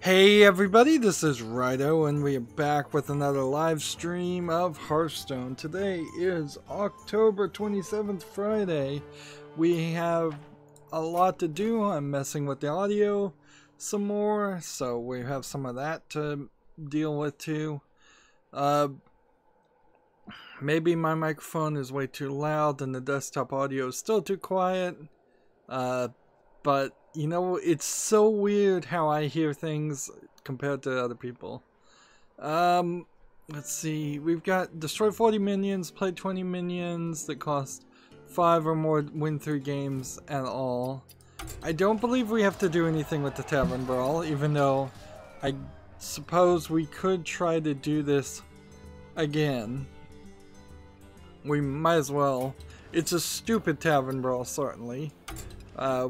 Hey everybody, this is Rydo and we are back with another live stream of Hearthstone. Today is October 27th, Friday. We have a lot to do. I'm messing with the audio some more, so we have some of that to deal with too. Maybe my microphone is way too loud and the desktop audio is still too quiet. But you know, it's so weird how I hear things compared to other people. Let's see. We've got destroy 40 minions, play 20 minions that cost 5 or more, win 3 games at all. I don't believe we have to do anything with the Tavern Brawl, even though I suppose we could try to do this again. We might as well. It's a stupid Tavern Brawl, certainly.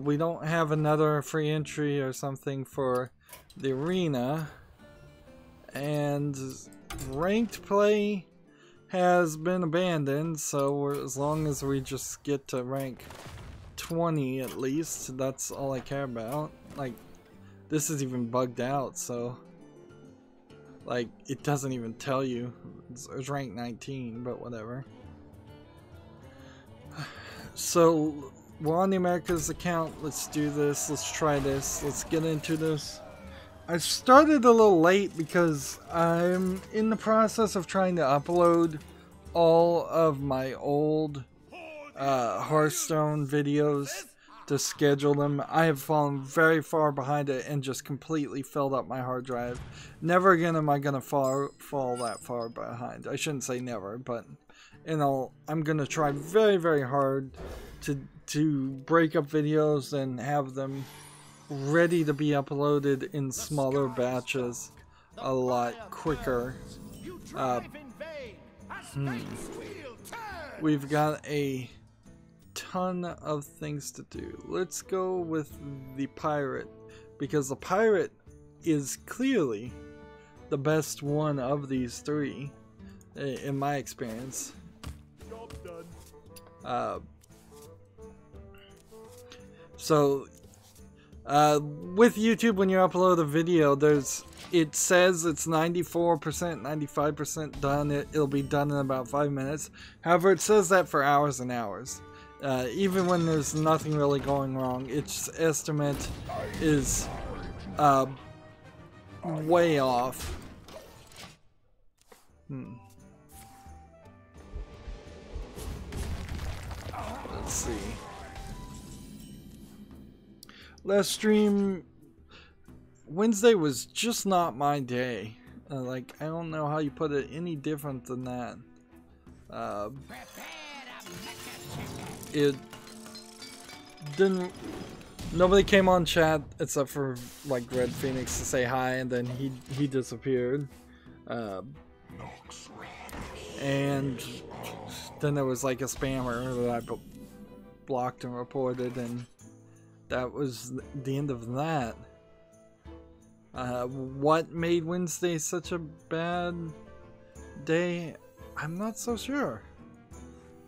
We don't have another free entry or something for the arena, and ranked play has been abandoned, so as long as we just get to rank 20 at least, that's all I care about. Like, this is even bugged out, so like it doesn't even tell you. It's ranked 19, but whatever. So we're on the Americas account. Let's do this. Let's try this. Let's get into this. I started a little late because I'm in the process of trying to upload all of my old Hearthstone videos to schedule them. I have fallen very far behind it and just completely filled up my hard drive. Never again am I going to fall that far behind. I shouldn't say never, but I'm going to try very, very hard to break up videos and have them ready to be uploaded in smaller batches a lot quicker. We've got a ton of things to do. Let's go with the pirate, because the pirate is clearly the best one of these three in my experience. So with YouTube, when you upload a video, it says it's 94%, 95% done. It'll be done in about 5 minutes. However, it says that for hours and hours. Even when there's nothing really going wrong, its estimate is way off. Let's see. Last stream, Wednesday was just not my day. Like, I don't know how you put it any different than that. It didn't. Nobody came on chat except for like Red Phoenix to say hi, and then he disappeared. And then there was like a spammer that I blocked and reported, and that was the end of that. What made Wednesday such a bad day? I'm not so sure.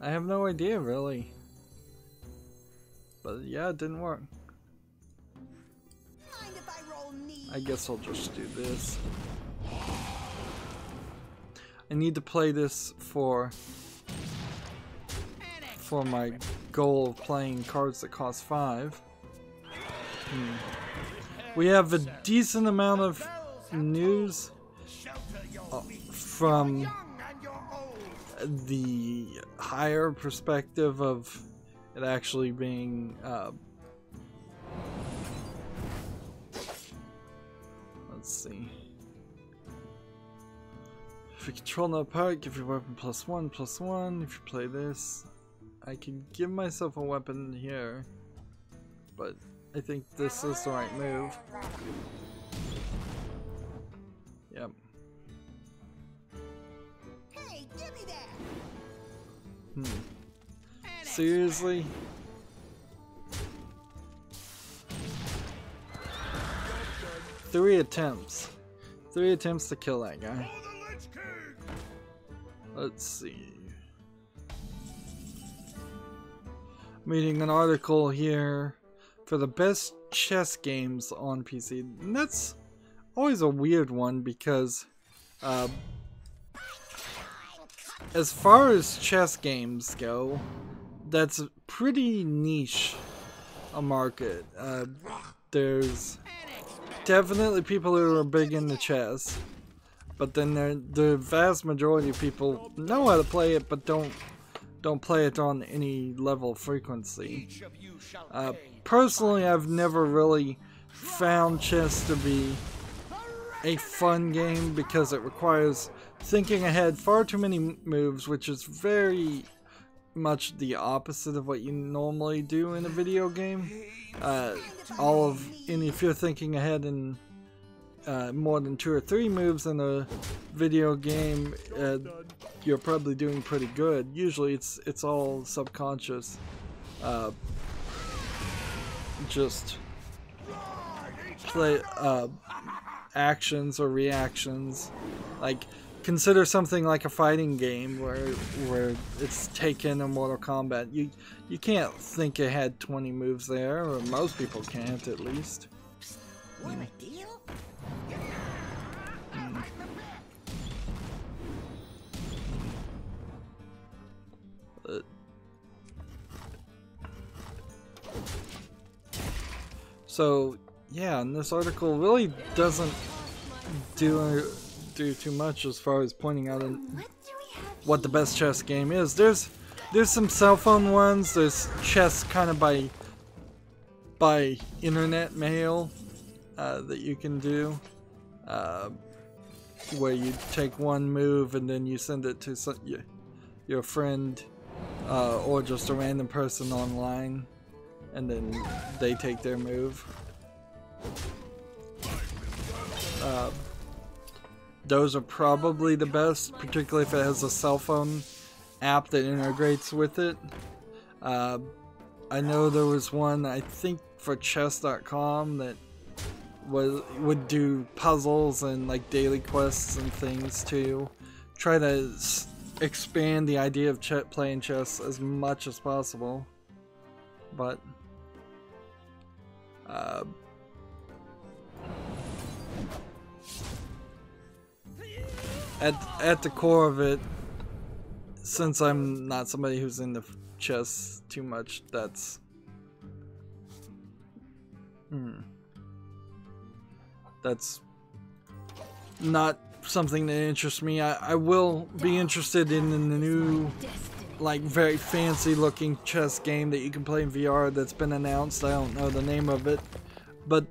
I have no idea, really. But yeah, it didn't work. I guess I'll just do this. I need to play this for my goal of playing cards that cost 5. We have a decent amount of news from the higher perspective of it actually being let's see. If you control no part, give your weapon +1/+1. If you play this, I can give myself a weapon here, but I think this is the right move. Yep. Hey, give me that. Seriously? Three attempts to kill that guy. Let's see. I'm reading an article here for the best chess games on PC. And that's always a weird one because as far as chess games go, that's pretty niche a market. There's definitely people who are big into chess, but then the vast majority of people know how to play it, but don't play it on any level of frequency. Personally, I've never really found chess to be a fun game because it requires thinking ahead far too many moves, which is very much the opposite of what you normally do in a video game. And if you're thinking ahead in more than 2 or 3 moves in a video game, you're probably doing pretty good. Usually it's all subconscious, just play actions or reactions. Like, consider something like a fighting game where it's Taken or Mortal Kombat. You can't think ahead 20 moves there, or most people can't, at least. Want a deal? So yeah, and this article really doesn't do too much as far as pointing out what the best chess game is. There's some cell phone ones. There's chess kind of by internet mail that you can do, where you take one move and then you send it to your friend or just a random person online, and then they take their move. Those are probably the best, particularly if it has a cell phone app that integrates with it. I know there was one, I think for chess.com, that would do puzzles and like daily quests and things to try to expand the idea of playing chess as much as possible. But at the core of it, since I'm not somebody who's into chess too much, that's not something that interests me. I will be interested in the new, like, very fancy looking chess game that you can play in VR that's been announced. I don't know the name of it, but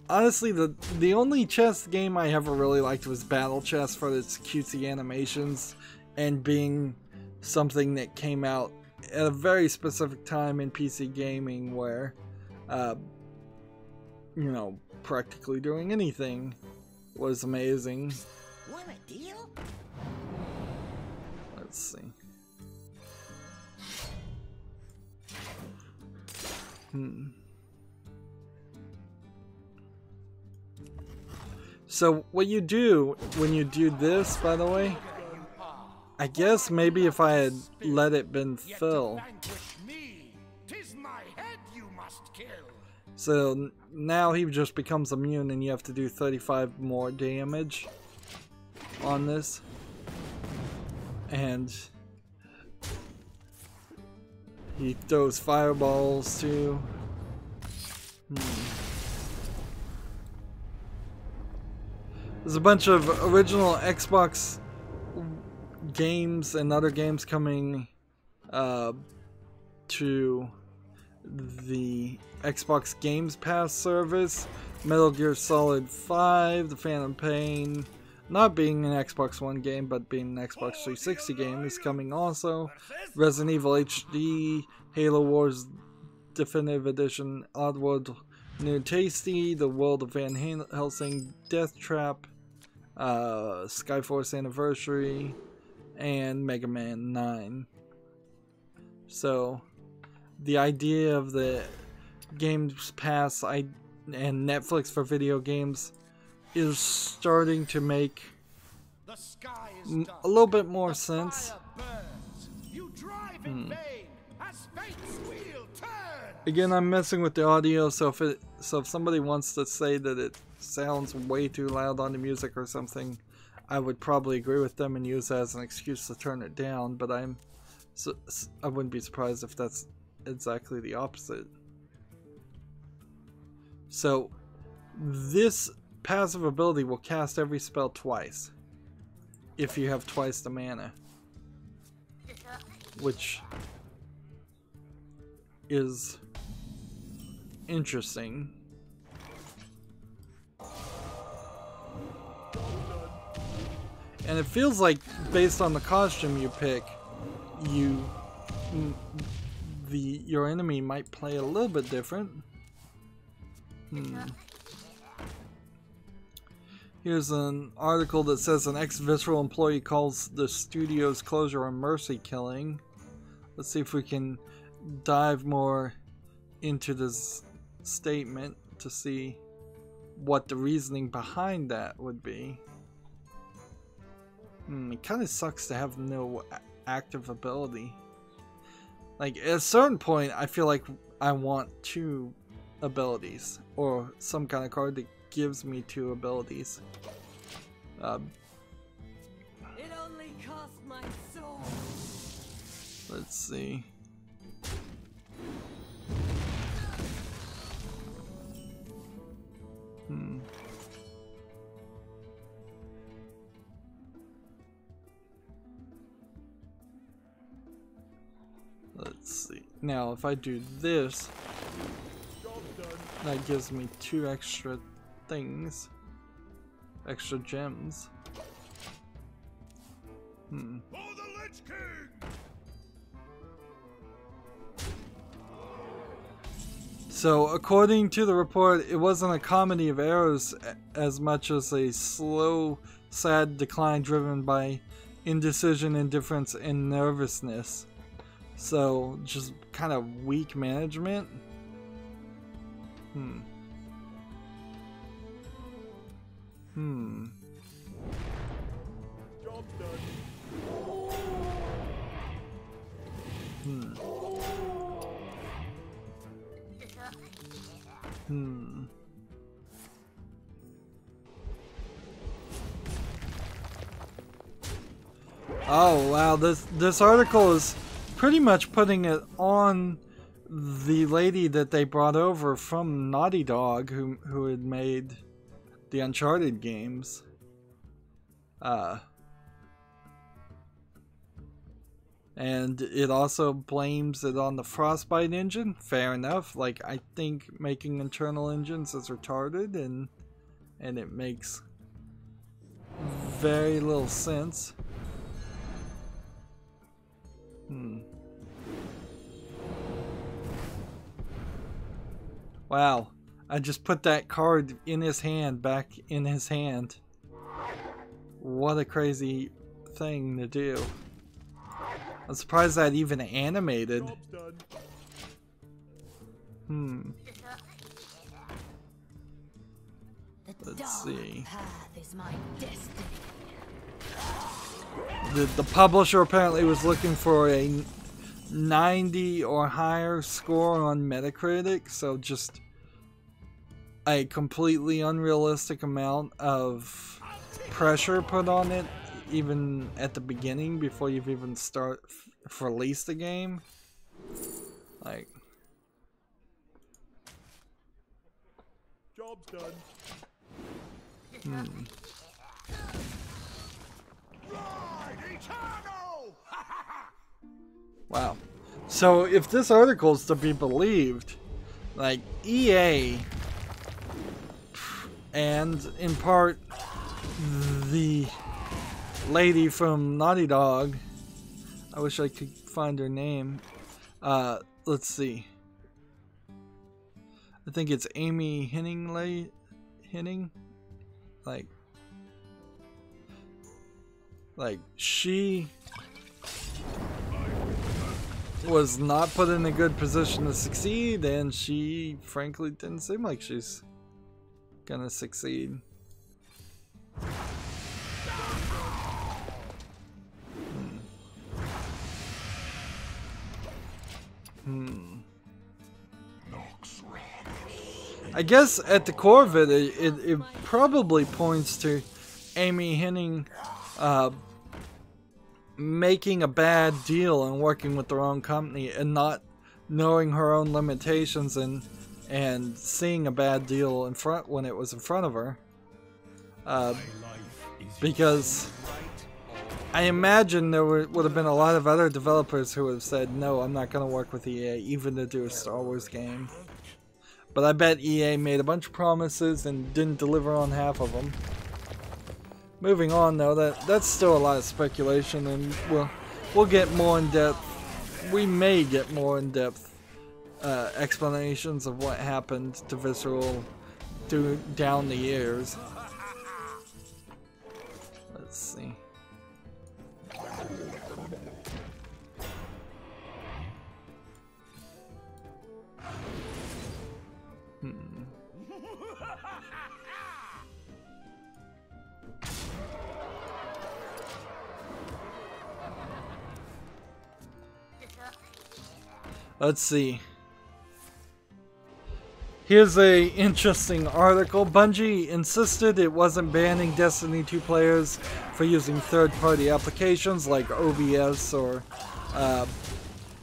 honestly, the only chess game I ever really liked was Battle Chess, for its cutesy animations and being something that came out at a very specific time in PC gaming where, you know, practically doing anything was amazing. Want a deal? Let's see. So what you do when you do this, by the way, I guess maybe if I had let it been fill. So now he just becomes immune and you have to do 35 more damage on this. And he throws fireballs too. There's a bunch of original Xbox games and other games coming to the Xbox Games Pass service. Metal Gear Solid 5, The Phantom Pain, not being an Xbox One game but being an Xbox 360 game, is coming also. Resident Evil HD, Halo Wars Definitive Edition, Oddworld New Tasty, The World of Van Helsing, Death Trap, Skyforce Anniversary, and Mega Man 9. So the idea of the Games Pass and Netflix for video games is starting to make a little bit more sense. Again, I'm messing with the audio, so if somebody wants to say that it sounds way too loud on the music or something, I would probably agree with them and use that as an excuse to turn it down, but I wouldn't be surprised if that's exactly the opposite. So this passive ability will cast every spell twice if you have twice the mana, which is interesting. And it feels like, based on the costume you pick, your enemy might play a little bit different. Here's an article that says an ex-Visceral employee calls the studio's closure a mercy killing. Let's see if we can dive more into this statement to see what the reasoning behind that would be. It kind of sucks to have no active ability. Like, at a certain point, I feel like I want 2 abilities, or some kind of card that gives me 2 abilities. It only cost my soul. Let's see. Let's see. Now, if I do this, that gives me 2 extra things. Extra gems. So, according to the report, it wasn't a comedy of errors as much as a slow, sad decline driven by indecision, indifference, and nervousness. So, just kind of weak management. Job done. Oh wow, this article is pretty much putting it on the lady that they brought over from Naughty Dog, who had made the Uncharted games. And it also blames it on the Frostbite engine. Fair enough. Like, I think making internal engines is retarded, and it makes very little sense. Wow, I just put that card in his hand, back in his hand. What a crazy thing to do. I'm surprised that even animated. Let's see. The publisher apparently was looking for a 90 or higher score on Metacritic, so just a completely unrealistic amount of pressure put on it, even at the beginning, before you've even released the game. Like, Job's done. Wow. So if this article is to be believed, like, EA and in part the lady from Naughty Dog, I wish I could find her name. Let's see. I think it's Amy Henning. Like she was not put in a good position to succeed, and she frankly didn't seem like she's gonna succeed. I guess at the core of it, it probably points to Amy Hennig making a bad deal and working with the wrong company and not knowing her own limitations and seeing a bad deal in front when it was in front of her. Because I imagine there would have been a lot of other developers who would have said, no, I'm not going to work with EA even to do a Star Wars game. But I bet EA made a bunch of promises and didn't deliver on half of them. Moving on though, that's still a lot of speculation, and we'll get more in depth. We may get more in depth explanations of what happened to Visceral down the years. Let's see. Let's see. Here's a interesting article. Bungie insisted it wasn't banning Destiny 2 players for using third-party applications like OBS or,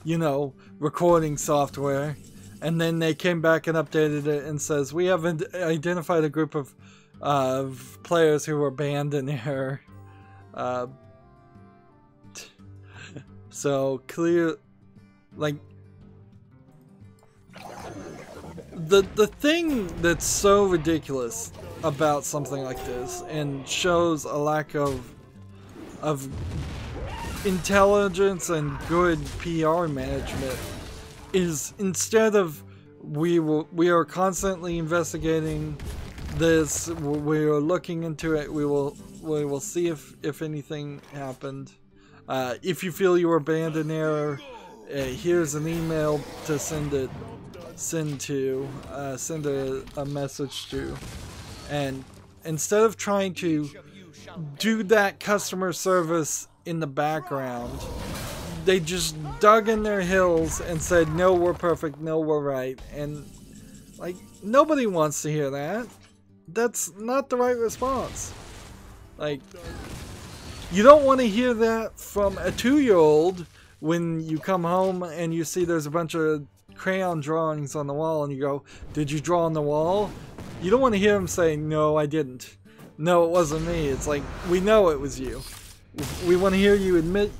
you know, recording software. And then they came back and updated it and says, we haven't identified a group of players who were banned in error. So clear, like, the thing that's so ridiculous about something like this and shows a lack of intelligence and good PR management is, instead of we are constantly investigating this, we are looking into it, we will see if anything happened. If you feel you were banned in error, here's an email to send a message to, and instead of trying to do that customer service in the background, they just dug in their heels and said, no, we're perfect, no, we're right. And like, nobody wants to hear that. That's not the right response. Like, you don't want to hear that from a 2-year-old when you come home and you see there's a bunch of crayon drawings on the wall and you go, did you draw on the wall? You don't want to hear him say, no, I didn't. No, it wasn't me. It's like, we know it was you. We want to hear you admit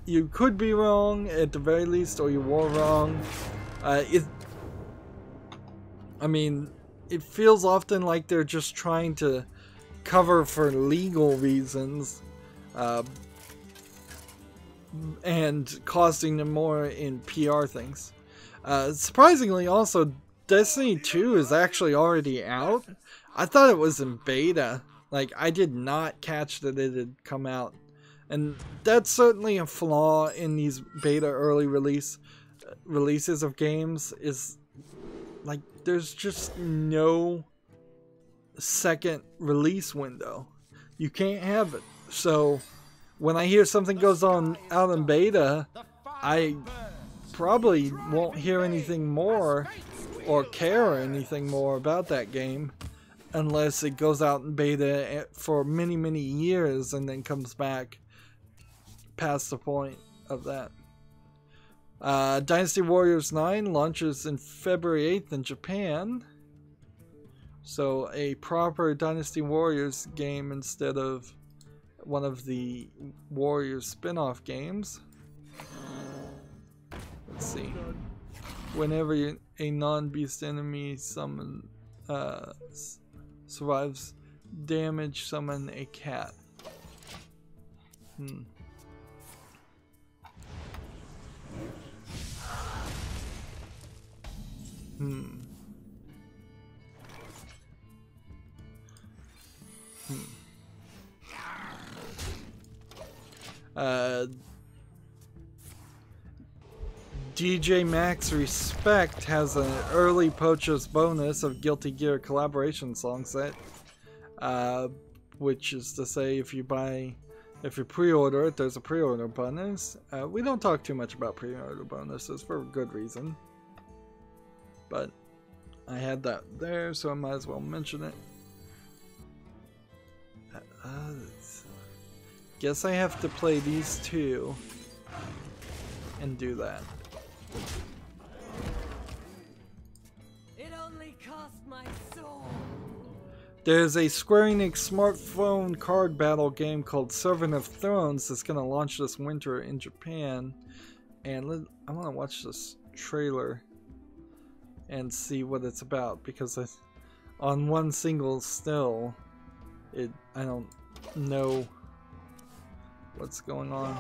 you could be wrong at the very least, or you were wrong. I mean, it feels often like they're just trying to cover for legal reasons and costing them more in PR things. Surprisingly, also, Destiny 2 is actually already out. I thought it was in beta. Like, I did not catch that it had come out. And that's certainly a flaw in these beta early releases of games, is like, there's just no second release window. You can't have it. So when I hear something goes on out in beta, I probably won't hear anything more or care anything more about that game unless it goes out in beta for many, many years and then comes back past the point of that. Dynasty Warriors 9 launches in February 8th in Japan. So a proper Dynasty Warriors game instead of one of the Warriors spin-off games. Let's see. Whenever a non-beast enemy survives damage, summon a cat. DJ Max Respect has an early purchase bonus of Guilty Gear collaboration song set, which is to say, if you pre-order it, there's a pre-order bonus. We don't talk too much about pre-order bonuses for good reason, but I had that there, so I might as well mention it. Guess I have to play these two and do that. It only cost my soul. There's a Square Enix smartphone card battle game called Servant of Thrones that's going to launch this winter in Japan. And I want to watch this trailer and see what it's about, because on one single still, I don't know what's going on.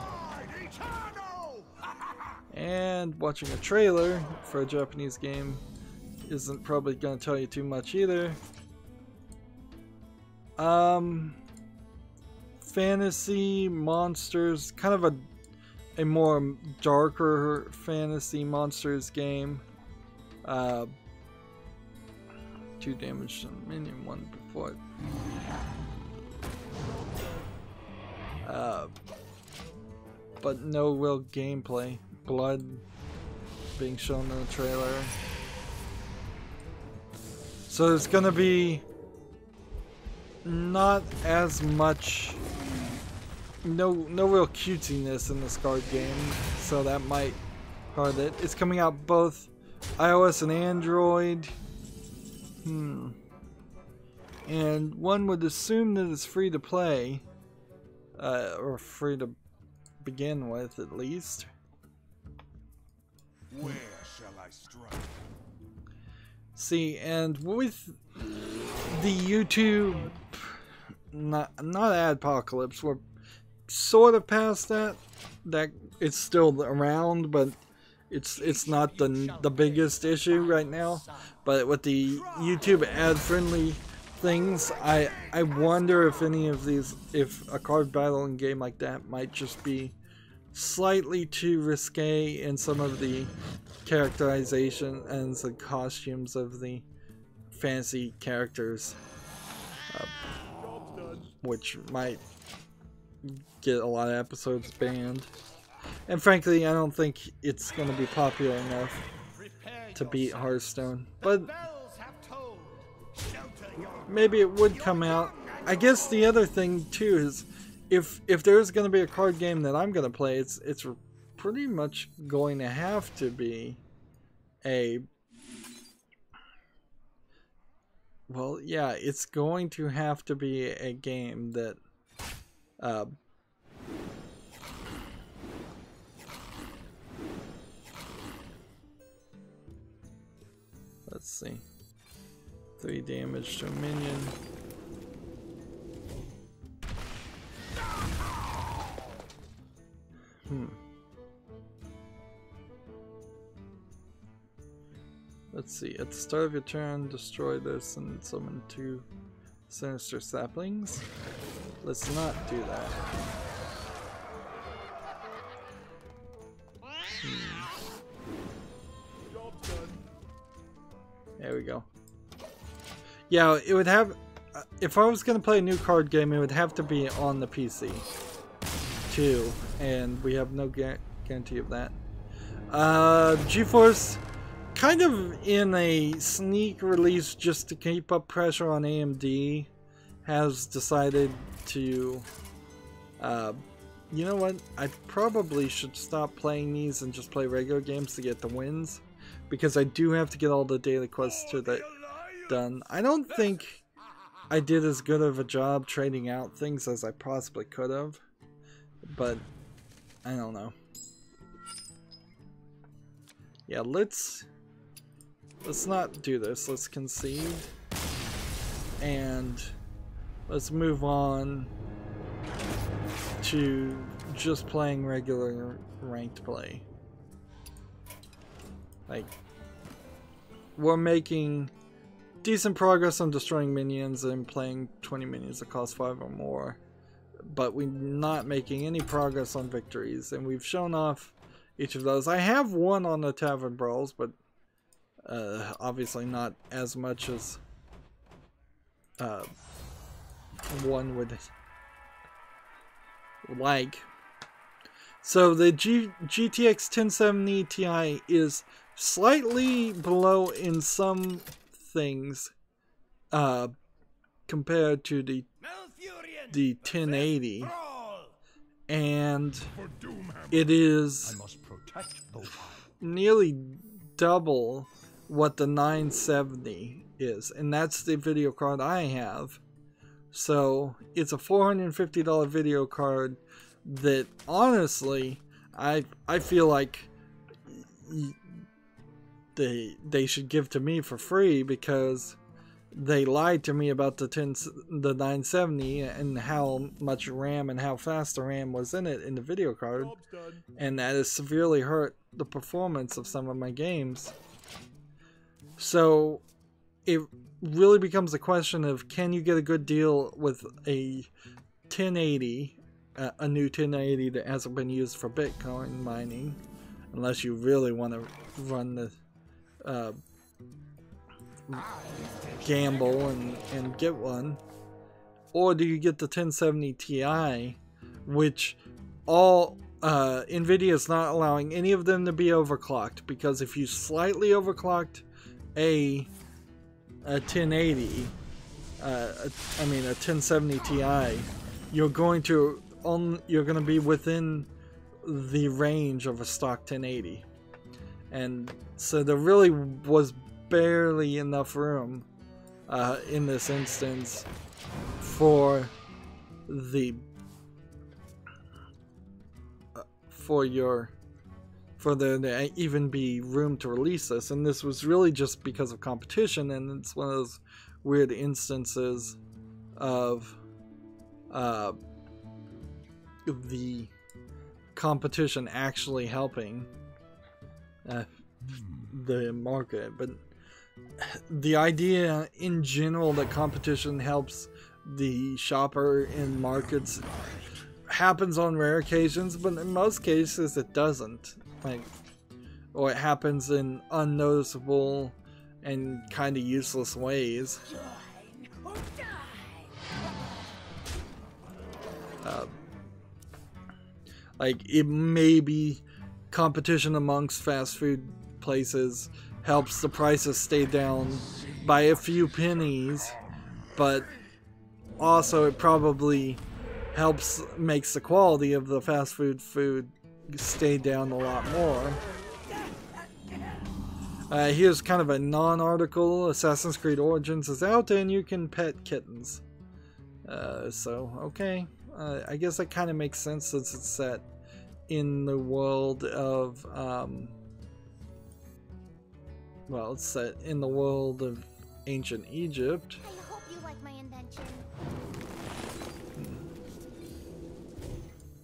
And watching a trailer for a Japanese game isn't probably going to tell you too much either. Fantasy monsters, kind of a more darker fantasy monsters game. 2 damage to the minion, 1 before it. But no real gameplay. Blood being shown in the trailer. So there's gonna be not as much, no real cutesiness in this card game, so that might hurt it. It's coming out both iOS and Android. And one would assume that it's free to play, or free to begin with, at least. Where shall I strike? See, and with the YouTube, not adpocalypse, we're sort of past that. That it's still around, but it's not the biggest issue right now. But with the YouTube ad-friendly things, I wonder if any of these, if a card battling game like that might just be slightly too risque in some of the characterization and the costumes of the fantasy characters, which might get a lot of episodes banned. And frankly, I don't think it's going to be popular enough to beat Hearthstone, but maybe it would come out. I guess the other thing too is, if there's going to be a card game that I'm going to play, it's pretty much going to have to be well, yeah, it's going to have to be a game that let's see, 3 damage to a minion. Let's see, at the start of your turn, destroy this and summon 2 sinister saplings. Let's not do that. There we go. Yeah, it would have, if I was going to play a new card game, it would have to be on the PC too, and we have no guarantee of that. GeForce, kind of in a sneak release just to keep up pressure on AMD, has decided to, you know what, I probably should stop playing these and just play regular games to get the wins, because I do have to get all the daily quests done. I don't think I did as good of a job trading out things as I possibly could have, but I don't know. Yeah, let's not do this. Let's concede and let's move on to just playing regular ranked play. Like, we're making decent progress on destroying minions and playing 20 minions that cost 5 or more, but we're not making any progress on victories, and we've shown off each of those. I have won on the Tavern Brawls, but obviously not as much as one would like. So the GTX 1070 Ti is slightly below in some things compared to the 1080, and it is nearly double what the 970 is, and that's the video card I have. So it's a $450 video card that honestly I feel like they should give to me for free, because they lied to me about the 970 and how much RAM and how fast the RAM was in it in the video card, and that has severely hurt the performance of some of my games. So it really becomes a question of, can you get a good deal with a 1080, a new 1080 that hasn't been used for Bitcoin mining, unless you really want to run the gamble and get one, or do you get the 1070 Ti, which all NVIDIA is not allowing any of them to be overclocked, because if you slightly overclocked a 1080, I mean a 1070 Ti, you're going to be within the range of a stock 1080, and so there really was barely enough room in this instance for the for there to even be room to release this, and this was really just because of competition, and it's one of those weird instances of the competition actually helping the market. But the idea in general that competition helps the shopper in markets happens on rare occasions, but in most cases it doesn't. Or it happens in unnoticeable and kind of useless ways. It may be competition amongst fast food places helps the prices stay down by a few pennies, but also it probably makes the quality of the fast food stay down a lot more. Here's kind of a non-article. Assassin's Creed Origins is out and you can pet kittens. So, okay. I guess that kind of makes sense since it's set in the world of, well, it's set in the world of ancient Egypt. I hope you like my invention.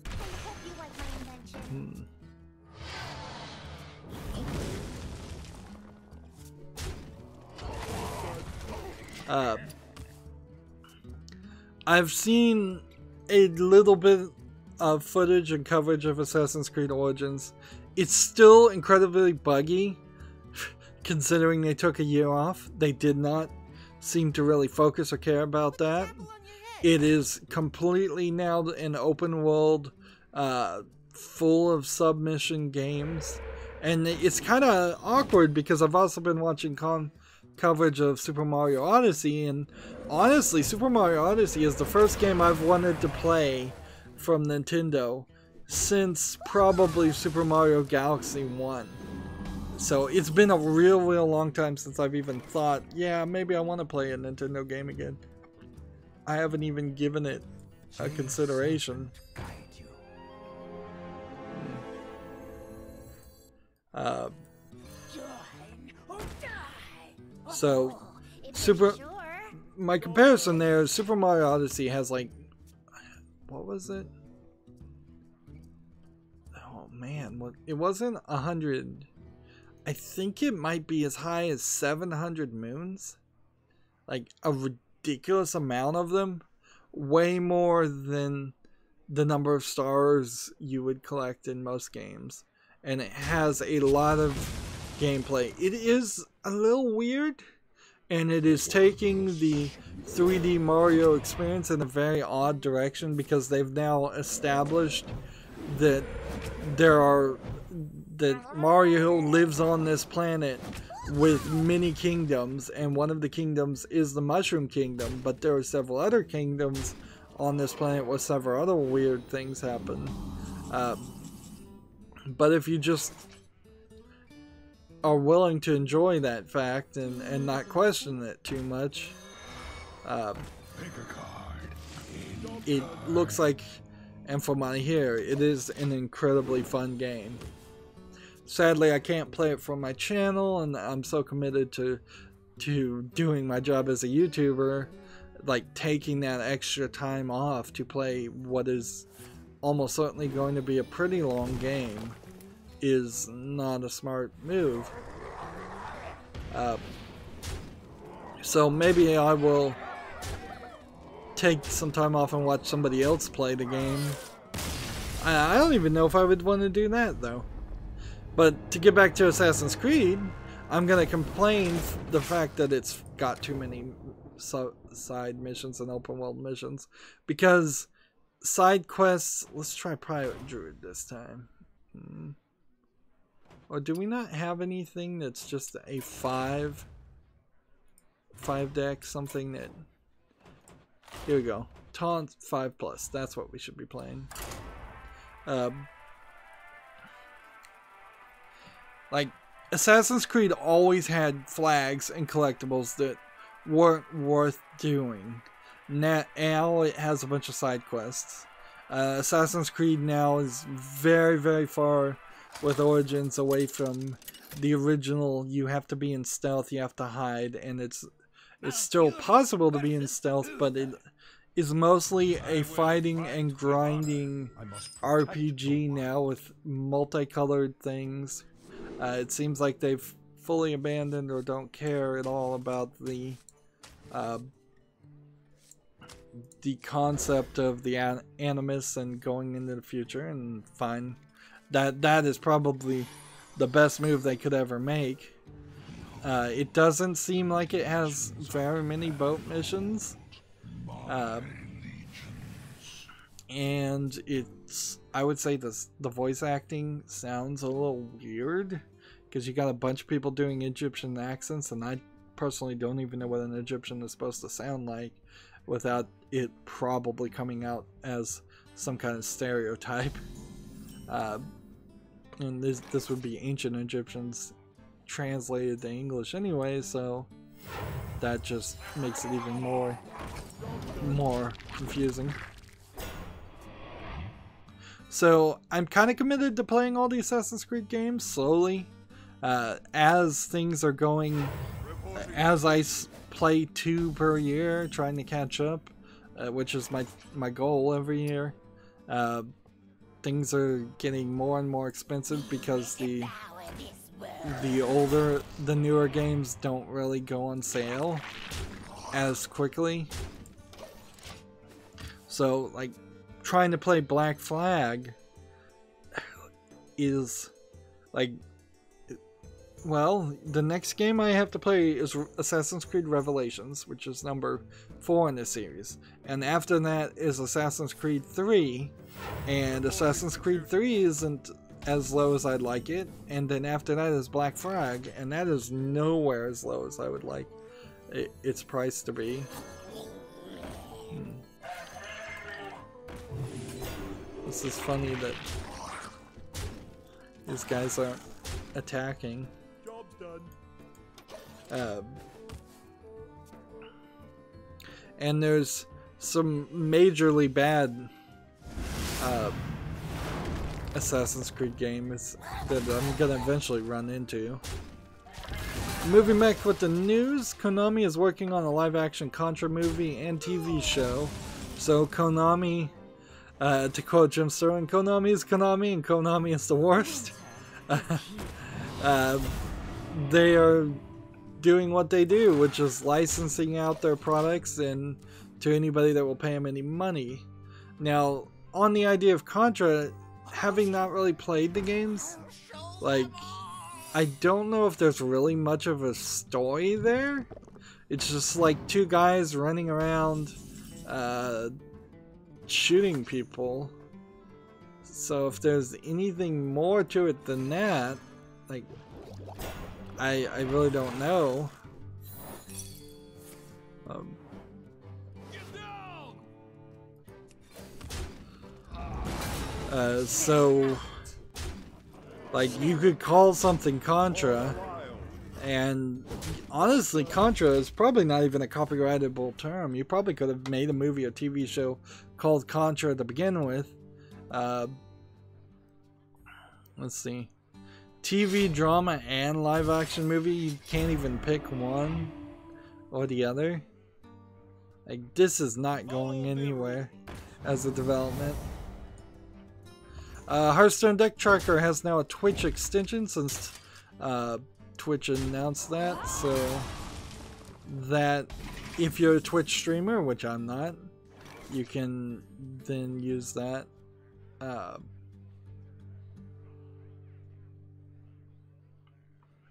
I hope you like my invention. I've seen a little bit of footage and coverage of Assassin's Creed Origins. It's still incredibly buggy, considering they took a year off. They did not seem to really focus or care about that. It is completely now an open world, full of submission games. And it's kind of awkward because I've also been watching coverage of Super Mario Odyssey, and honestly, Super Mario Odyssey is the first game I've wanted to play from Nintendo since probably Super Mario Galaxy 1. So it's been a real long time since I've even thought, yeah, maybe I want to play a Nintendo game again. I haven't even given it a consideration. So, my comparison there is Super Mario Odyssey has what was it? Oh man, it wasn't 100. I think it might be as high as 700 moons. Like a ridiculous amount of them. Way more than the number of stars you would collect in most games. And it has a lot of gameplay. It is a little weird, and it is taking the 3D Mario experience in a very odd direction, because they've now established that Mario lives on this planet with many kingdoms, and one of the kingdoms is the Mushroom Kingdom, but there are several other kingdoms on this planet where several other weird things happen. But if you just are willing to enjoy that fact and not question it too much, it looks like, and from what I hear, it is an incredibly fun game. Sadly, I can't play it from my channel, and I'm so committed to doing my job as a YouTuber, like taking that extra time off to play what is almost certainly going to be a pretty long game is not a smart move. So maybe I will take some time off and watch somebody else play the game. I don't even know if I would want to do that though. But to get back to Assassin's Creed, I'm gonna complain the fact that it's got too many side missions and open world missions, because side quests. Let's try Private Druid this time. Or do we not have anything that's just a 5 deck, something that... Here we go. Taunt 5+. That's what we should be playing. Like, Assassin's Creed always had flags and collectibles that weren't worth doing. Now it has a bunch of side quests. Assassin's Creed now is very, very far with Origins away from the original. You have to be in stealth, you have to hide, and it's still possible to be in stealth, but it is mostly a fighting and grinding RPG now with multicolored things. It seems like they've fully abandoned or don't care at all about the concept of the Animus and going into the future, and fine. That is probably the best move they could ever make. It doesn't seem like it has very many boat missions. And it's, I would say the voice acting sounds a little weird, because you got a bunch of people doing Egyptian accents, and I personally don't even know what an Egyptian is supposed to sound like without it probably coming out as some kind of stereotype. And this would be ancient Egyptians translated to English anyway, so that just makes it even more confusing. So I'm kind of committed to playing all the Assassin's Creed games slowly, as things are going, as I play 2 per year, trying to catch up, which is my goal every year. Things are getting more and more expensive because the newer games don't really go on sale as quickly. So, like, trying to play Black Flag is, like, well, the next game I have to play is Assassin's Creed Revelations, which is number 4 in the series. And after that is Assassin's Creed 3, and Assassin's Creed 3 isn't as low as I'd like it. And then after that is Black Flag, and that is nowhere as low as I would like its price to be. This is funny that these guys aren't attacking. Job's done. And there's some majorly bad Assassin's Creed games that I'm gonna eventually run into. Moving back with the news, Konami is working on a live-action Contra movie and TV show. So Konami, to quote Jim Sterling, Konami is Konami and Konami is the worst. They are doing what they do, which is licensing out their products and to anybody that will pay them any money. Now, on the idea of Contra, having not really played the games, like, I don't know if there's really much of a story there. It's just like 2 guys running around shooting people. So if there's anything more to it than that, like, I really don't know. So, like, you could call something Contra, and honestly, Contra is probably not even a copyrightable term. You probably could have made a movie or TV show called Contra to begin with. Let's see. TV, drama, and live action movie, you can't even pick one or the other. Like, this is not going anywhere as a development. Hearthstone Deck Tracker has now a Twitch extension since Twitch announced that, so that if you're a Twitch streamer, which I'm not, you can then use that.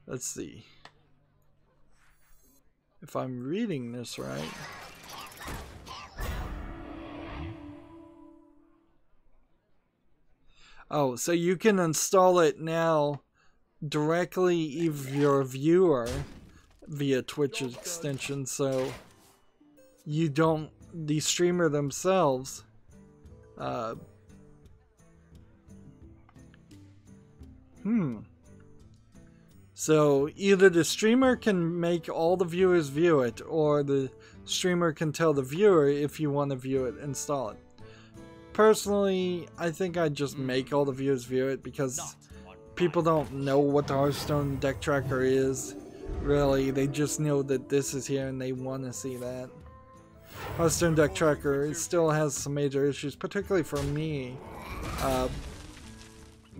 Let's see if I'm reading this right. Oh, so you can install it now directly if you're a viewer via Twitch extension, so you don't, the streamer themselves, So either the streamer can make all the viewers view it, or the streamer can tell the viewer if you want to view it, install it. Personally, I think I'd just make all the viewers view it because people don't know what the Hearthstone Deck Tracker is. Really, they just know that this is here and they want to see that. Hearthstone Deck Tracker still has some major issues, particularly for me,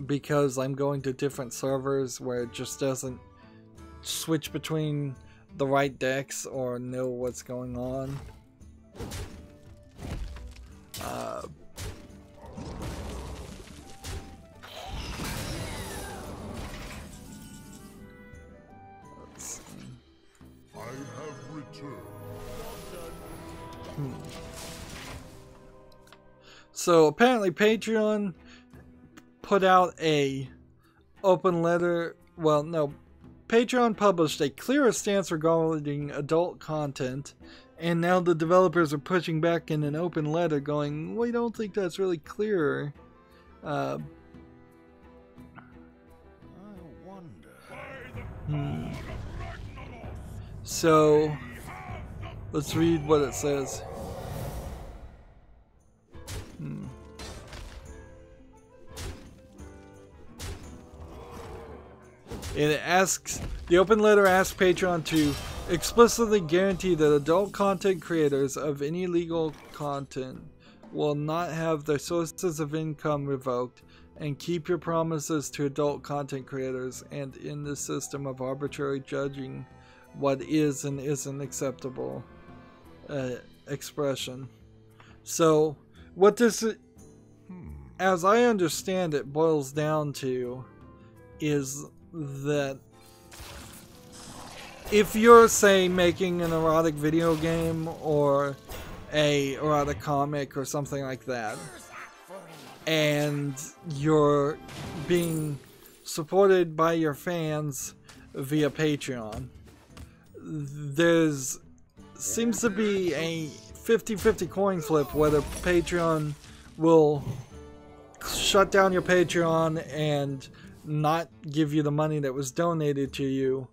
because I'm going to different servers where it just doesn't switch between the right decks or know what's going on. Let's see. I have returned. So apparently Patreon put out a open letter. Well, no, Patreon published a clearer stance regarding adult content, and now the developers are pushing back in an open letter going, we don't think that's really clear. I wonder. So let's read what it says. It asks, the open letter asks Patreon to explicitly guarantee that adult content creators of any legal content will not have their sources of income revoked, and keep your promises to adult content creators and end the system of arbitrary judging what is and isn't acceptable expression. So what this, as I understand it, boils down to is that if you're, say, making an erotic video game or a erotic comic or something like that, and you're being supported by your fans via Patreon, there's seems to be a 50-50 coin flip whether Patreon will shut down your Patreon and not give you the money that was donated to you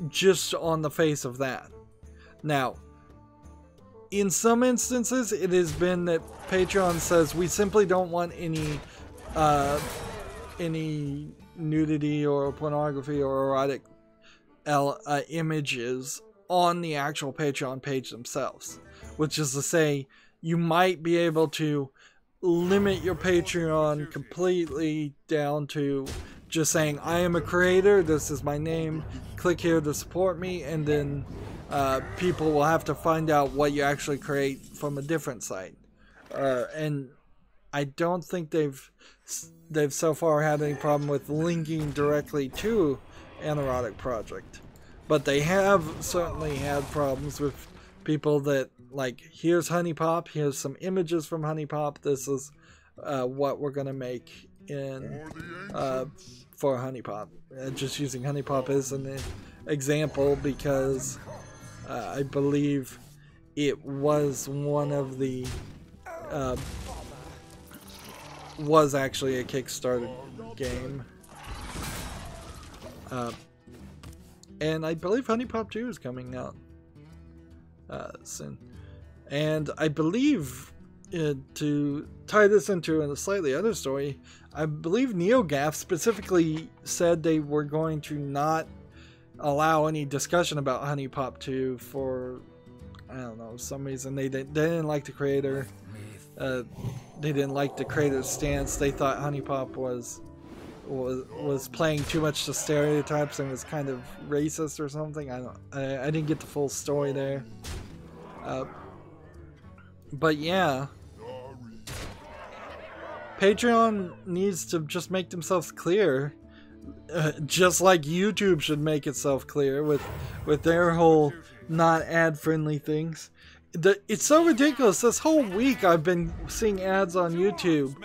just on the face of that. Now, in some instances, it has been that Patreon says we simply don't want any nudity or pornography or erotic images on the actual Patreon page themselves, which is to say, you might be able to limit your Patreon completely down to just saying, I am a creator, this is my name, click here to support me, and then people will have to find out what you actually create from a different site. And I don't think they've so far had any problem with linking directly to an erotic project. But they have certainly had problems with people that, like, here's Honey Pop, here's some images from Honey Pop, this is what we're gonna make in for Honey Pop. Just using Honey Pop as an example because I believe it was one of the was actually a Kickstarter game. And I believe Honey Pop 2 is coming out soon. And I believe, to tie this into a slightly other story, I believe NeoGAF specifically said they were going to not allow any discussion about Honey Pop 2 for, I don't know, some reason. They didn't like the creator. They didn't like the creator's stance. They thought Honey Pop was playing too much to stereotypes and was kind of racist or something. I didn't get the full story there. But yeah, Patreon needs to just make themselves clear, just like YouTube should make itself clear with their whole not ad-friendly things. It's so ridiculous. This whole week I've been seeing ads on YouTube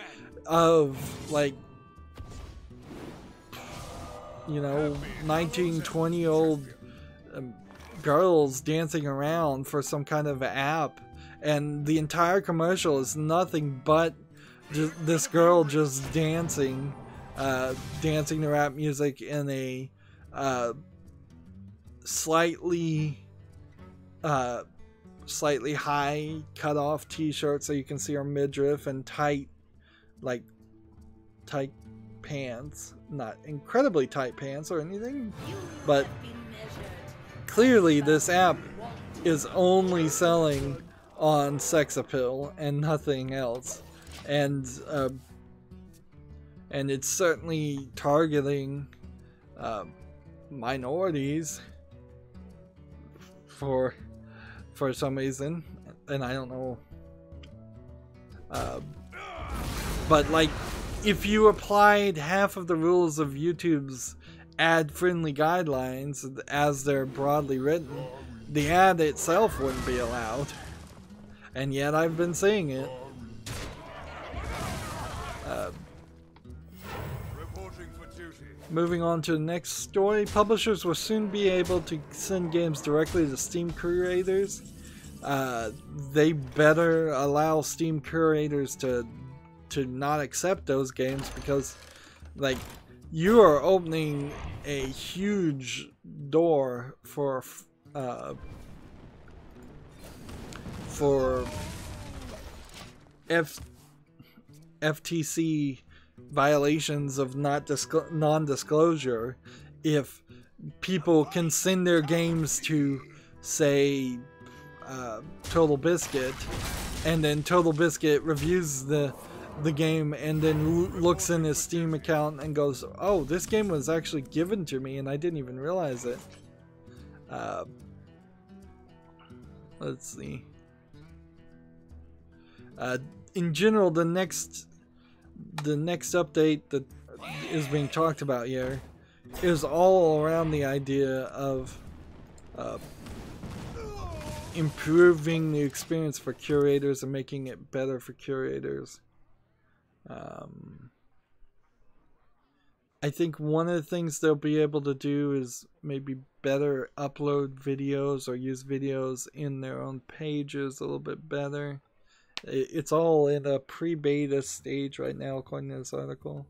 of, like, you know, 19, 20-year-old girls dancing around for some kind of app, and the entire commercial is nothing but this girl just dancing to rap music in a slightly high cut-off t-shirt so you can see her midriff, and tight pants. Not incredibly tight pants or anything, but clearly this app is only selling on sex appeal and nothing else, and it's certainly targeting minorities for some reason, and I don't know, but like, if you applied half of the rules of YouTube's ad-friendly guidelines as they're broadly written, the ad itself wouldn't be allowed. And yet I've been seeing it. Moving on to the next story, publishers will soon be able to send games directly to Steam curators. They better allow Steam curators to not accept those games, because, like, you are opening a huge door for FTC violations of non-disclosure if people can send their games to, say, Total Biscuit, and then Total Biscuit reviews the game and then looks in his Steam account and goes, oh, this game was actually given to me and I didn't even realize it. Let's see. In general, the next update that is being talked about here is all around the idea of improving the experience for curators and making it better for curators. I think one of the things they'll be able to do is maybe better upload videos or use videos in their own pages a little bit better. It's all in a pre-beta stage right now, according to this article.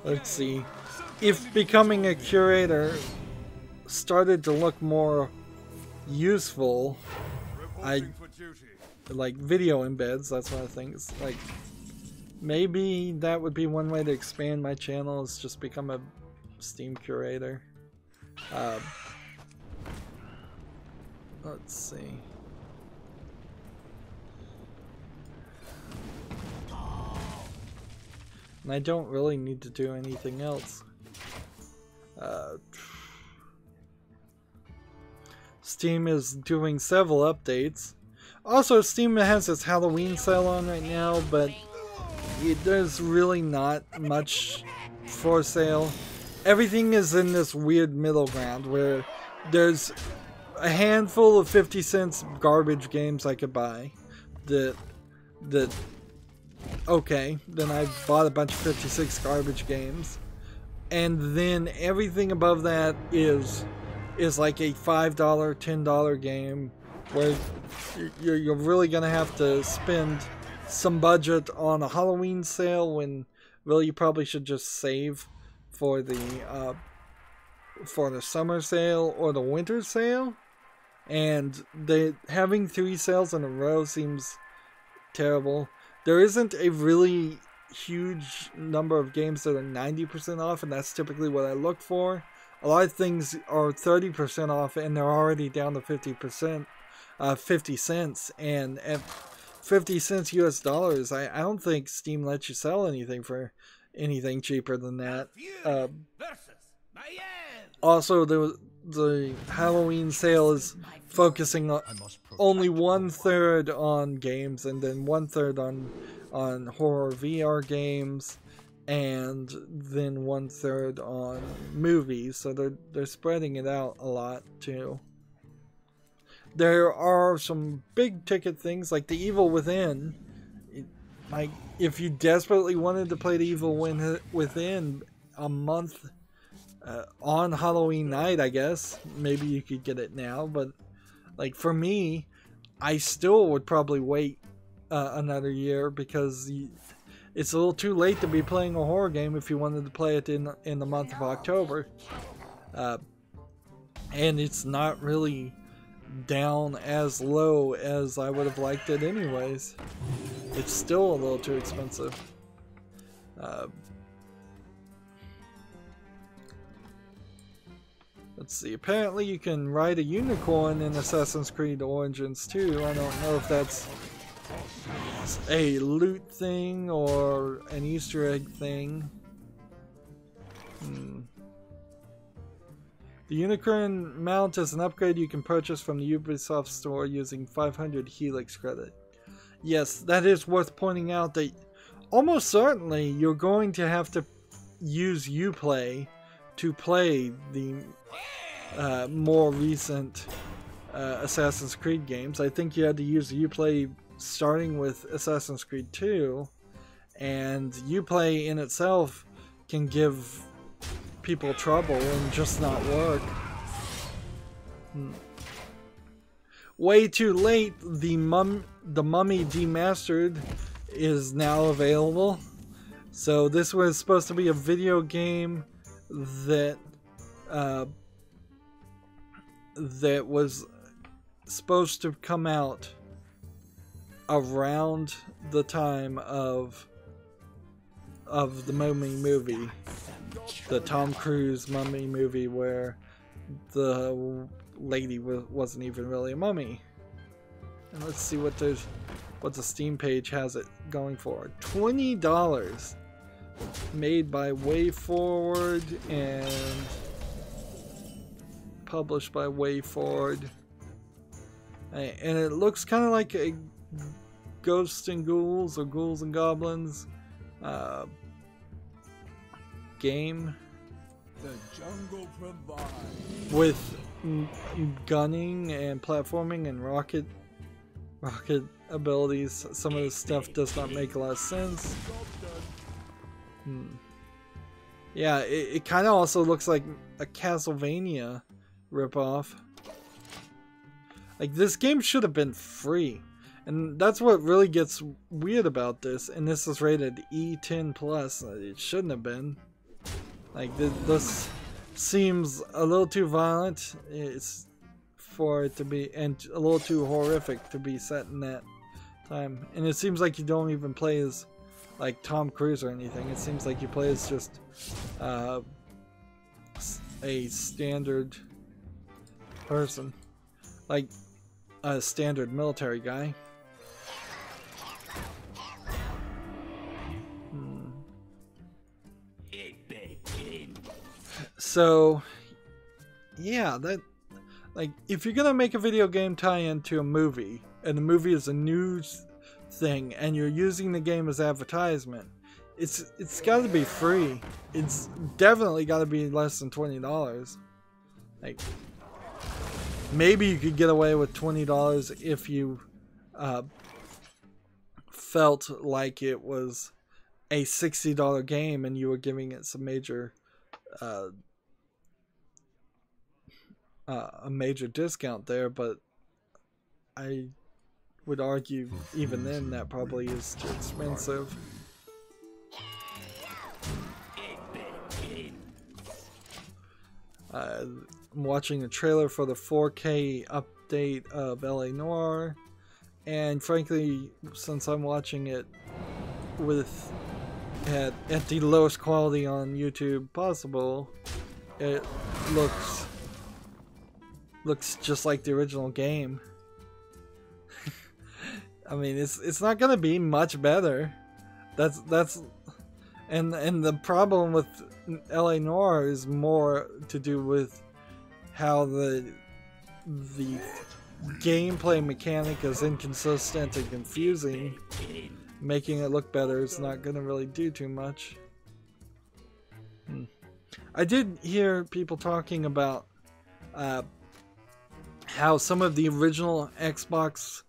Let's see. If becoming a curator started to look more useful, like video embeds, that's one of the things, like, maybe that would be one way to expand my channel, is just become a Steam curator. Let's see. And I don't really need to do anything else. Steam is doing several updates. Also, Steam has its Halloween sale on right now, but there's really not much for sale. Everything is in this weird middle ground where there's a handful of 50 cents garbage games I could buy. Okay, then I bought a bunch of 56 garbage games, and then everything above that is like a $5, $10 game where you're really gonna have to spend some budget on a Halloween sale when really you probably should just save for the summer sale or the winter sale. And having 3 sales in a row seems terrible. There isn't a really huge number of games that are 90% off, and that's typically what I look for. A lot of things are 30% off, and they're already down to 50%, 50 cents. And at 50 cents US dollars, I don't think Steam lets you sell anything for anything cheaper than that. Also, the Halloween sale is focusing on only 1/3 on games, and then 1/3 on horror VR games, and then 1/3 on movies. So they're spreading it out a lot too. There are some big ticket things like The Evil Within. Like, if you desperately wanted to play The Evil Within a month on Halloween night, I guess maybe you could get it now. But like for me, I still would probably wait another year, because it's a little too late to be playing a horror game if you wanted to play it in the month of October. And it's not really down as low as I would have liked it anyways. It's still a little too expensive. Let's see, apparently you can ride a unicorn in Assassin's Creed Origins too. I don't know if that's a loot thing or an Easter egg thing. The unicorn mount is an upgrade you can purchase from the Ubisoft store using 500 Helix credit. Yes, that is worth pointing out that almost certainly you're going to have to use Uplay to play the more recent Assassin's Creed games. I think you had to use Uplay starting with Assassin's Creed 2, and Uplay in itself can give people trouble and just not work. Way Too Late, the Mummy Demastered is now available. So this was supposed to be a video game that that was supposed to come out around the time of the Mummy movie, the Tom Cruise Mummy movie, where the lady wasn't even really a mummy. And let's see what the Steam page has it going for. $20, made by WayForward and published by WayForward, and it looks kind of like a Ghosts and Ghouls or Ghouls and Goblins game The jungle provides. with gunning and platforming and rocket abilities. Some of this stuff does not make a lot of sense. Yeah, it kind of also looks like a Castlevania ripoff. Like, this game should have been free, and that's what really gets weird about this. And this is rated E10+. It shouldn't have been. Like, this seems a little too violent. It's for it to be, and a little too horrific to be set in that time. And it seems like you don't even play as like Tom Cruise or anything. It seems like you play as just a standard person, like a standard military guy. So yeah, that, like, if you're gonna make a video game tie-in to a movie, and the movie is a news thing, and you're using the game as advertisement, it's got to be free. It's definitely got to be less than $20. Like, maybe you could get away with $20 if you felt like it was a $60 game and you were giving it some major a major discount there, but I would argue even then that probably is too expensive. I'm watching a trailer for the 4K update of LA Noire, and frankly, since I'm watching it with at the lowest quality on YouTube possible, it looks just like the original game. I mean, it's not gonna be much better. And the problem with LA Noire is more to do with how the gameplay mechanic is inconsistent and confusing. Making it look better is not gonna really do too much. I did hear people talking about how some of the original Xbox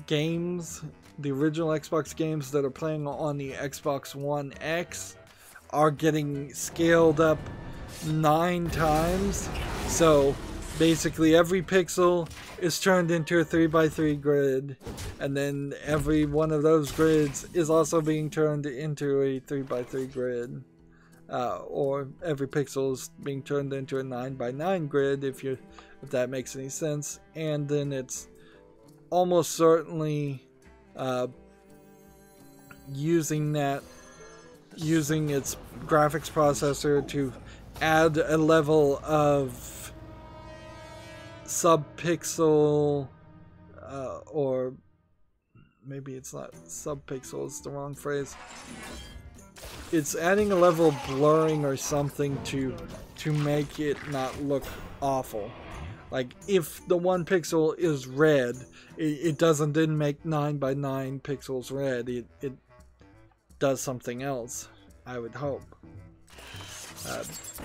games, the original Xbox games that are playing on the Xbox One X are getting scaled up 9 times. So basically every pixel is turned into a 3x3 grid, and then every one of those grids is also being turned into a 3x3 grid. Or every pixel is being turned into a 9x9 grid, if that makes any sense. And then it's almost certainly using its graphics processor to add a level of subpixel, or maybe it's not subpixel, it's the wrong phrase. It's adding a level of blurring or something to make it not look awful. Like, if the one pixel is red, it doesn't then make 9x9 pixels red. It does something else, I would hope.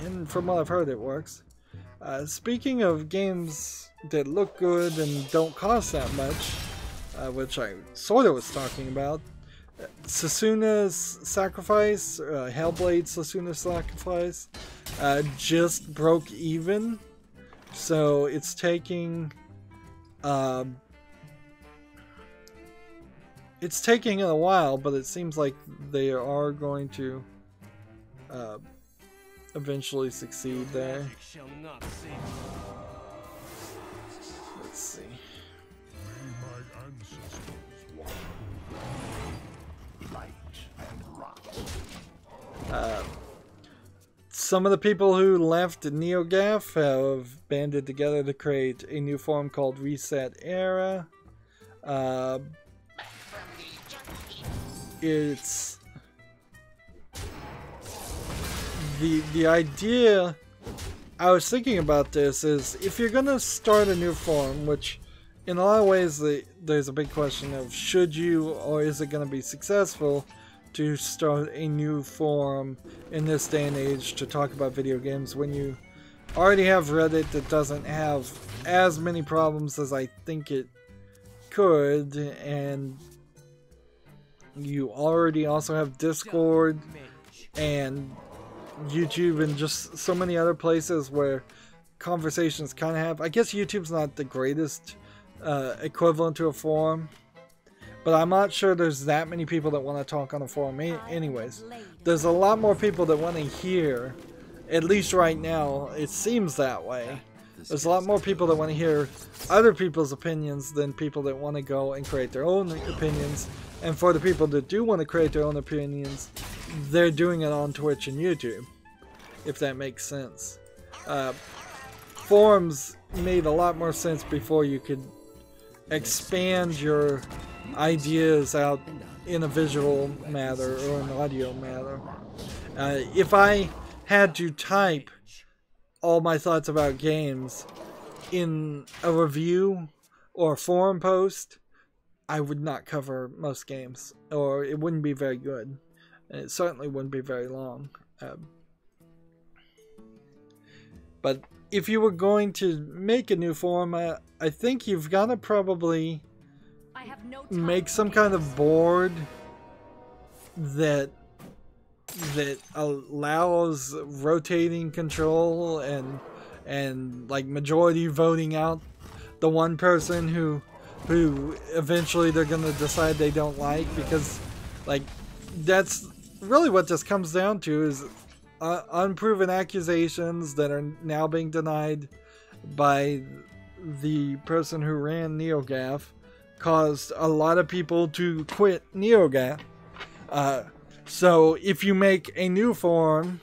And from what I've heard, it works. Speaking of games that look good and don't cost that much, which I sort of was talking about, Susuna's Sacrifice, Hellblade Susuna's Sacrifice, just broke even. So it's taking a while, but it seems like they are going to eventually succeed there. Let's see. Some of the people who left NeoGAF have banded together to create a new forum called Reset Era. It's the idea. I was thinking about this is, if you're gonna start a new forum, which in a lot of ways there's a big question of should you, or is it gonna be successful to start a new forum in this day and age to talk about video games when you already have Reddit that doesn't have as many problems as I think it could, and you already also have Discord and YouTube and just so many other places where conversations kind of have. I guess YouTube's not the greatest equivalent to a forum, but I'm not sure there's that many people that want to talk on a forum anyways. There's a lot more people that want to hear, at least right now, it seems that way. There's a lot more people that want to hear other people's opinions than people that want to go and create their own opinions. And for the people that do want to create their own opinions, they're doing it on Twitch and YouTube, if that makes sense. Forums made a lot more sense before you could expand your ideas out in a visual matter or an audio matter. If I had to type all my thoughts about games in a review or a forum post, I would not cover most games, or it wouldn't be very good. And it certainly wouldn't be very long. But if you were going to make a new forum, I think you've got to probably I have no time make for some kind of board that allows rotating control and like majority voting out the one person who eventually they're gonna decide they don't like, because like that's really what this comes down to is unproven accusations that are now being denied by the person who ran NeoGAF caused a lot of people to quit NeoGAF. So if you make a new forum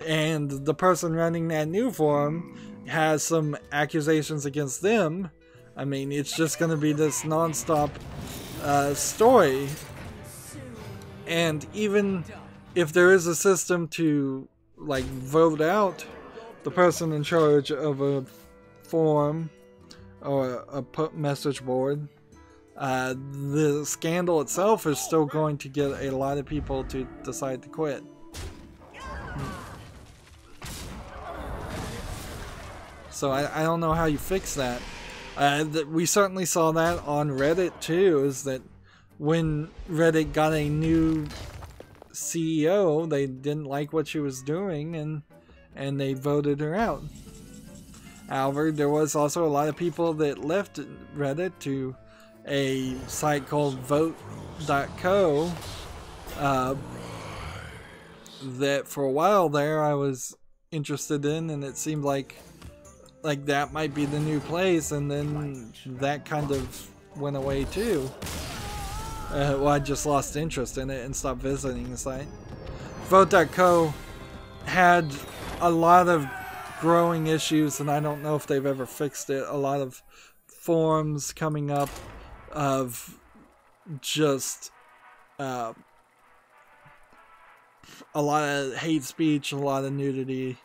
and the person running that new forum has some accusations against them, I mean, it's just going to be this non-stop story. And even if there is a system to like vote out the person in charge of a forum or a message board, the scandal itself is still going to get a lot of people to decide to quit. So I don't know how you fix that. We certainly saw that on Reddit too, is that when Reddit got a new CEO, they didn't like what she was doing and they voted her out. However, there was also a lot of people that left Reddit to a site called vote.co that for a while there I was interested in, and it seemed like that might be the new place, and then that kind of went away too. Well, I just lost interest in it and stopped visiting the site. Vote.co had a lot of growing issues, and I don't know if they've ever fixed it. A lot of forums coming up of just a lot of hate speech, a lot of nudity,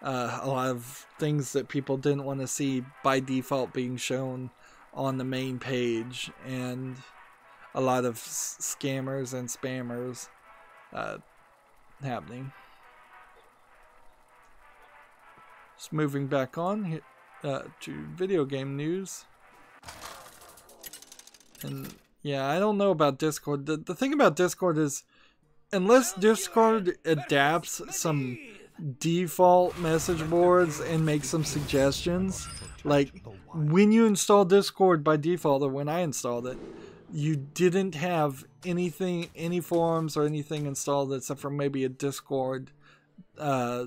a lot of things that people didn't want to see by default being shown on the main page, and a lot of scammers and spammers happening. Just moving back on to video game news. And yeah, I don't know about Discord. The thing about Discord is, unless Discord adapts some default message boards and makes some suggestions, like when you install Discord by default, or when I installed it, you didn't have anything, any forums or anything installed except for maybe a Discord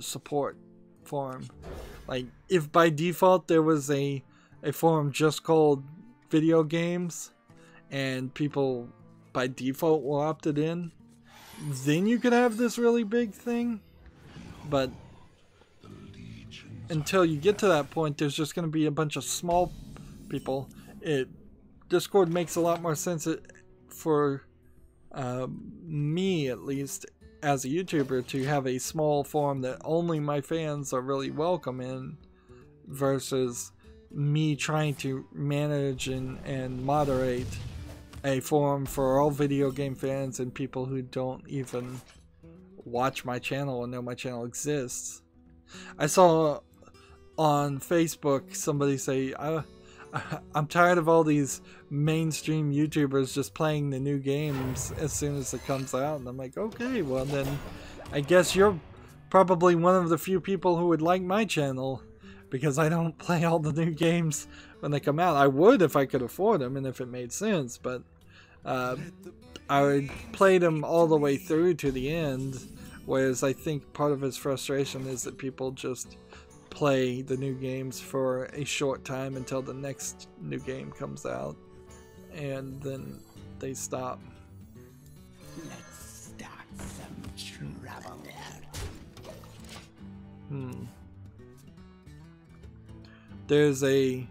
support forum. Like if by default there was a forum just called video games and people by default were opted in, then you could have this really big thing. But until you get to that point, there's just going to be a bunch of small people. Discord makes a lot more sense for me, at least, as a YouTuber, to have a small forum that only my fans are really welcome in, versus me trying to manage and moderate a forum for all video game fans and people who don't even watch my channel and know my channel exists. I saw on Facebook somebody say, I'm tired of all these mainstream YouTubers just playing the new games as soon as it comes out. And I'm like, okay, well then I guess you're probably one of the few people who would like my channel, because I don't play all the new games when they come out. I would if I could afford them and if it made sense, but I would play them all the way through to the end, whereas I think part of his frustration is that people just play the new games for a short time until the next new game comes out, and then they stop. Let's start some trouble. There's a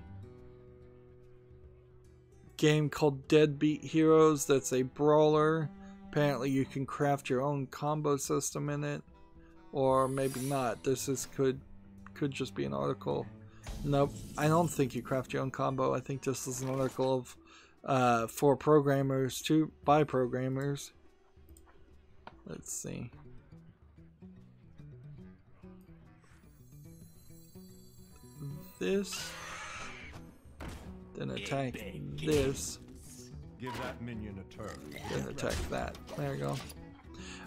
game called Deadbeat Heroes that's a brawler. Apparently you can craft your own combo system in it, or maybe not. This could just be an article. Nope, I don't think you craft your own combo. I think this is an article of for programmers by programmers. Let's see. this. Then attack this. Give that minion a turn. Then attack that. There we go.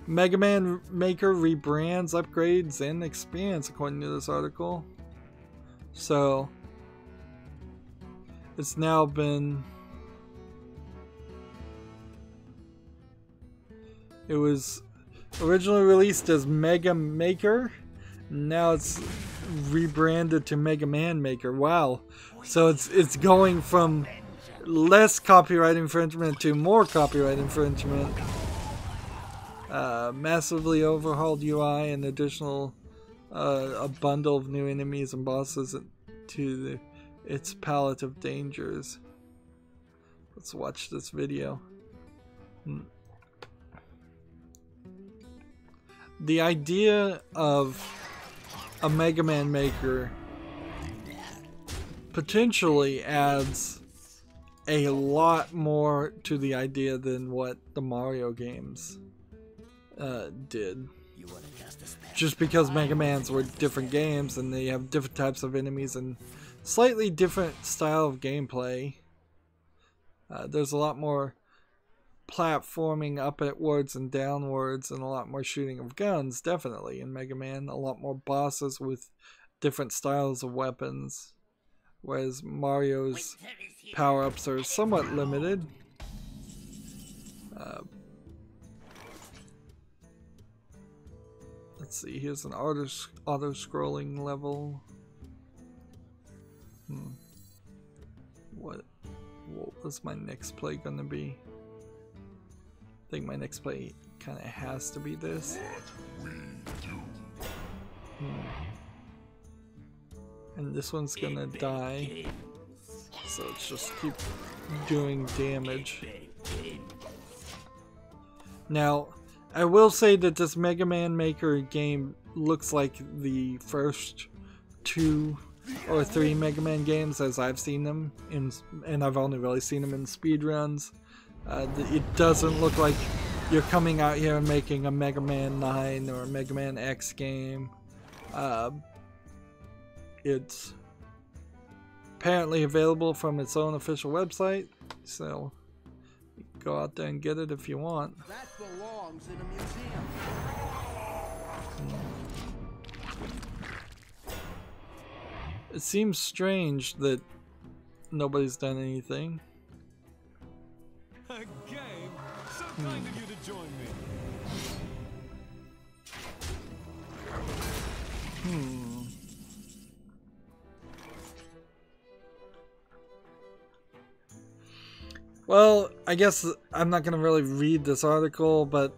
Mega Man Maker rebrands, upgrades, and expands according to this article. So it's now been... It was originally released as Mega Maker. Now it's rebranded to Mega Man Maker. Wow. So it's going from less copyright infringement to more copyright infringement. Massively overhauled UI and additional a bundle of new enemies and bosses to its palette of dangers. Let's watch this video. The idea of a Mega Man Maker potentially adds a lot more to the idea than what the Mario games did. Just because Mega Mans were different games and they have different types of enemies and slightly different style of gameplay. There's a lot more platforming upwards and downwards and a lot more shooting of guns, definitely, in Mega Man. A lot more bosses with different styles of weapons, whereas Mario's power-ups are somewhat limited. Let's see, here's an auto-scrolling level. What was my next play gonna be? I think my next play kind of has to be this. And this one's gonna die, so let's just keep doing damage. Now, I will say that this Mega Man Maker game looks like the first 2 or 3 Mega Man games as I've seen them, and I've only really seen them in speedruns. It doesn't look like you're coming out here and making a Mega Man 9 or a Mega Man X game. It's apparently available from its own official website, so go out there and get it if you want. That belongs in a museum. It seems strange that nobody's done anything. A game? So kind of you to join me. Well, I guess I'm not going to really read this article, but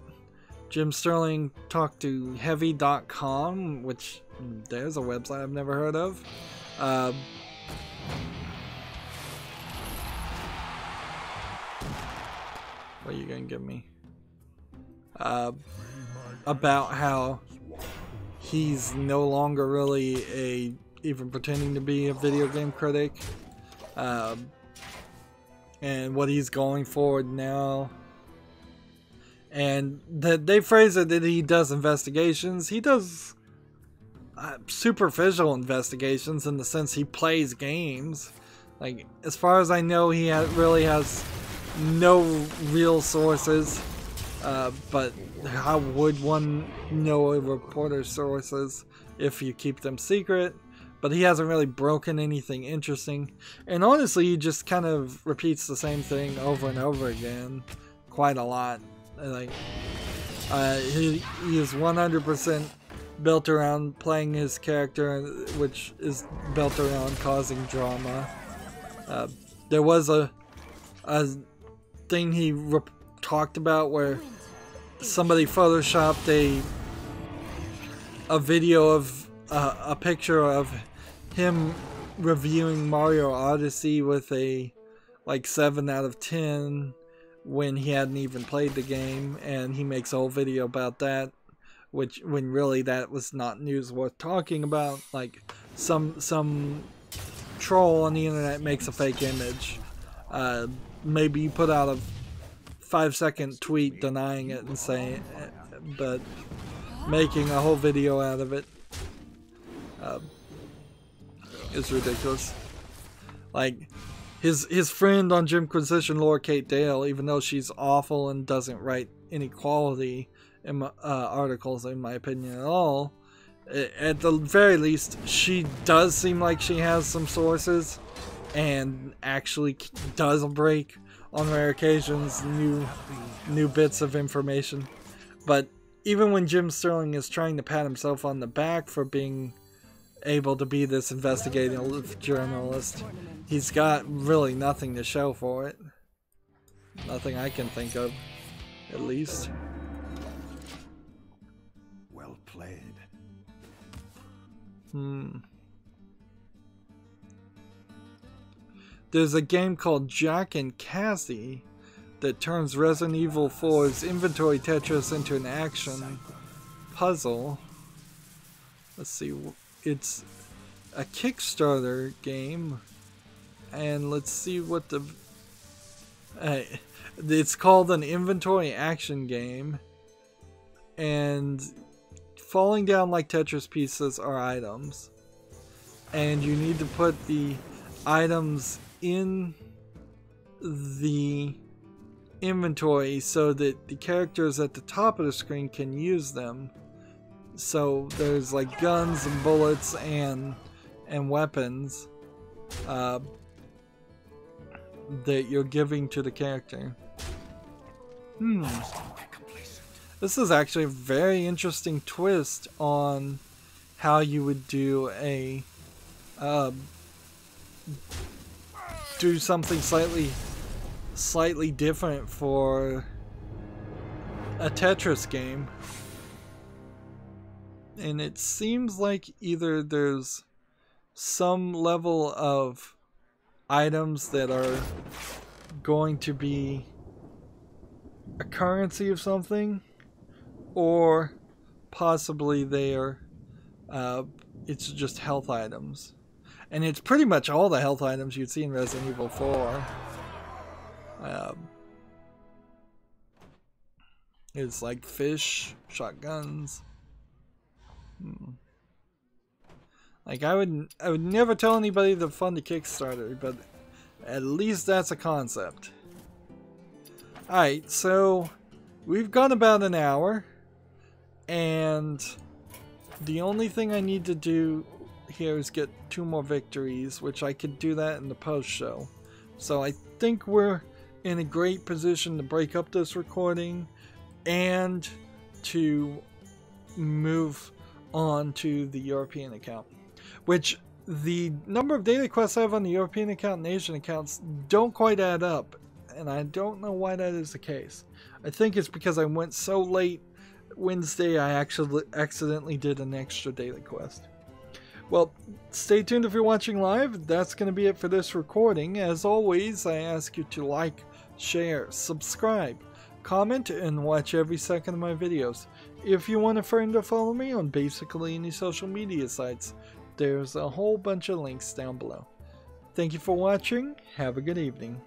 Jim Sterling talked to Heavy.com, which there's a website I've never heard of. What are you going to give me? About how he's no longer really even pretending to be a video game critic. And what he's going forward now. And that they phrase it that he does investigations. He does superficial investigations in the sense he plays games. Like, as far as I know, he really has no real sources. But how would one know a reporter's sources if you keep them secret? But he hasn't really broken anything interesting. And honestly, he just kind of repeats the same thing over and over again quite a lot. Like, he is 100% built around playing his character, which is built around causing drama. There was a thing he talked about where somebody photoshopped a video of a picture of him reviewing Mario Odyssey with a like 7 out of 10 when he hadn't even played the game, and he makes a whole video about that, which when really that was not news worth talking about. Like some troll on the internet makes a fake image. Maybe you put out a 5-second tweet denying it and saying, but making a whole video out of it. is ridiculous. Like, his friend on Jimquisition lore, Kate Dale, even though she's awful and doesn't write any quality articles, in my opinion, at all, at the very least, she does seem like she has some sources and actually does break on rare occasions new bits of information. But even when Jim Sterling is trying to pat himself on the back for being able to be this investigative journalist, he's got really nothing to show for it. Nothing I can think of, at least. Well played. There's a game called Jack and Cassie that turns Resident Evil 4's inventory Tetris into an action puzzle. Let's see, it's a Kickstarter game, and let's see what the it's called an inventory action game, and falling down like Tetris pieces are items, and you need to put the items in the inventory so that the characters at the top of the screen can use them. So there's like guns and bullets and weapons that you're giving to the character. This is actually a very interesting twist on how you would do a do something slightly different for a Tetris game. And it seems like either there's some level of items that are going to be a currency of something, or possibly they are it's just health items. And it's pretty much all the health items you'd see in Resident Evil 4. It's like fish, shotguns. Like I would never tell anybody to fund a Kickstarter, but at least that's a concept. Alright, so we've gone about an hour, and the only thing I need to do here is get 2 more victories, which I could do that in the post-show. So I think we're in a great position to break up this recording and to move on to the European account, which the number of data quests I have on the European account and Asian accounts don't quite add up, and I don't know why that is the case. I think it's because I went so late Wednesday I actually accidentally did an extra data quest. Well, stay tuned if you're watching live. That's going to be it for this recording. As always, I ask you to like, share, subscribe, comment, and watch every second of my videos. If you want a friend to follow me on basically any social media sites, there's a whole bunch of links down below. Thank you for watching. Have a good evening.